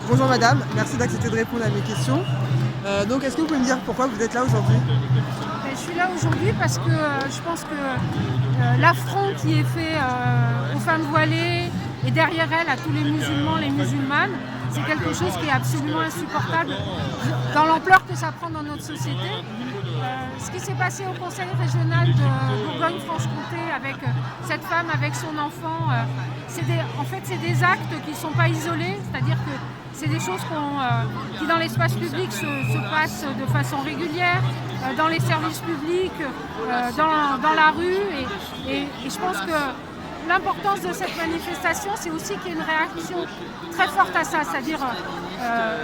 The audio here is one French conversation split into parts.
Bonjour madame, merci d'accepter de répondre à mes questions. Donc est-ce que vous pouvez me dire pourquoi vous êtes là aujourd'hui? Je suis là aujourd'hui parce que je pense que l'affront qui est fait aux femmes voilées et derrière elles à tous les musulmans, les musulmanes, c'est quelque chose qui est absolument insupportable dans l'ampleur que ça prend dans notre société. Ce qui s'est passé au conseil régional de Bourgogne-Franche-Comté avec cette femme, avec son enfant, c'est des actes qui ne sont pas isolés, c'est-à-dire que c'est des choses qui dans l'espace public se passent de façon régulière, dans les services publics, dans la rue. Et je pense que l'importance de cette manifestation, c'est aussi qu'il y ait une réaction très forte à ça, c'est-à-dire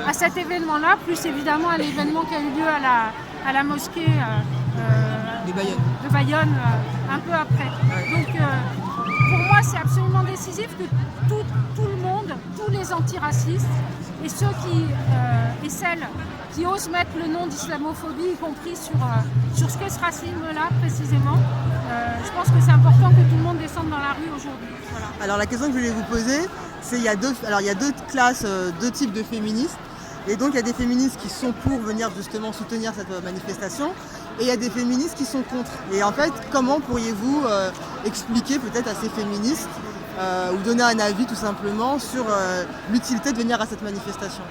à cet événement-là, plus évidemment à l'événement qui a eu lieu à la mosquée de Bayonne un peu après. Donc pour moi, c'est absolument décisif que tout le monde, tous les antiracistes et ceux et celles qui osent mettre le nom d'islamophobie, y compris sur ce qu'est ce racisme-là précisément, je pense que c'est important que tout le monde descende dans la rue aujourd'hui. Voilà. Alors la question que je voulais vous poser, c'est il y a deux classes, deux types de féministes. Et donc il y a des féministes qui sont pour venir justement soutenir cette manifestation et il y a des féministes qui sont contre. Et en fait, comment pourriez-vous expliquer peut-être à ces féministes ou donner un avis tout simplement sur l'utilité de venir à cette manifestation?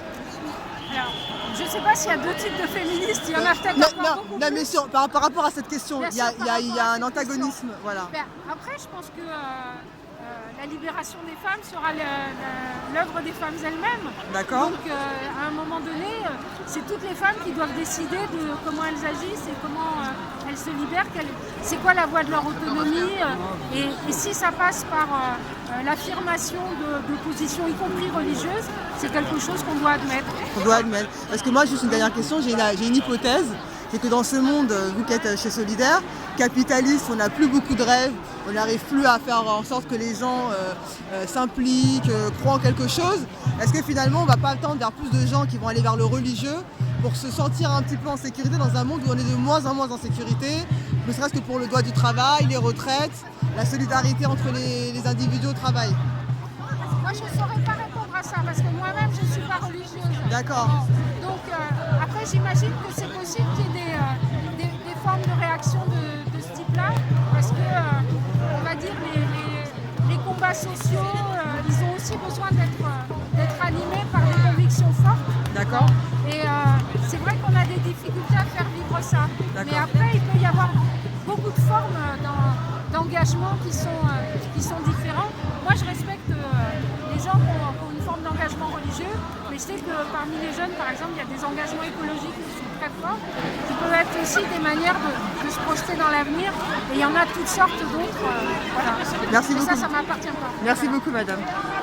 Alors, je ne sais pas s'il y a deux types de féministes, il y en a peut-être encore beaucoup non, mais par rapport à cette question, Bien il y a un antagonisme. Voilà. Après, je pense que la libération des femmes sera l'œuvre des femmes elles-mêmes. D'accord. Donc, à un moment donné, c'est toutes les femmes qui doivent décider de comment elles agissent et comment elles se libèrent, c'est quoi la voie de leur autonomie. Et si ça passe par l'affirmation de positions, y compris religieuses, c'est quelque chose qu'on doit admettre. On doit admettre. Parce que moi, juste une dernière question, j'ai une hypothèse, c'est que dans ce monde, vous qui êtes chez Solidaire, capitaliste, on n'a plus beaucoup de rêves, on n'arrive plus à faire en sorte que les gens s'impliquent, croient en quelque chose. Est-ce que finalement, on ne va pas attendre vers plus de gens qui vont aller vers le religieux pour se sentir un petit peu en sécurité dans un monde où on est de moins en moins en sécurité, ne serait-ce que pour le droit du travail, les retraites, la solidarité entre les individus au travail? Moi, je ne saurais pas répondre à ça parce que moi-même, je ne suis pas religieuse. D'accord. Donc, après, j'imagine que c'est possible qu'il y ait des formes de réaction de ce type-là parce que, on va dire, les combats sociaux, ils ont aussi besoin d'être animés par des convictions fortes. D'accord. Et c'est vrai qu'on a des difficultés à faire vivre ça. Mais après, il peut y avoir beaucoup de formes d'engagement qui sont différentes. Moi, je respecte les gens qui ont une forme d'engagement religieux, mais je sais que parmi les jeunes, par exemple, il y a des engagements écologiques qui sont très forts, qui peuvent être aussi des manières de se projeter dans l'avenir. Et il y en a toutes sortes d'autres. Voilà. Merci beaucoup. Ça m'appartient pas. Merci beaucoup, madame.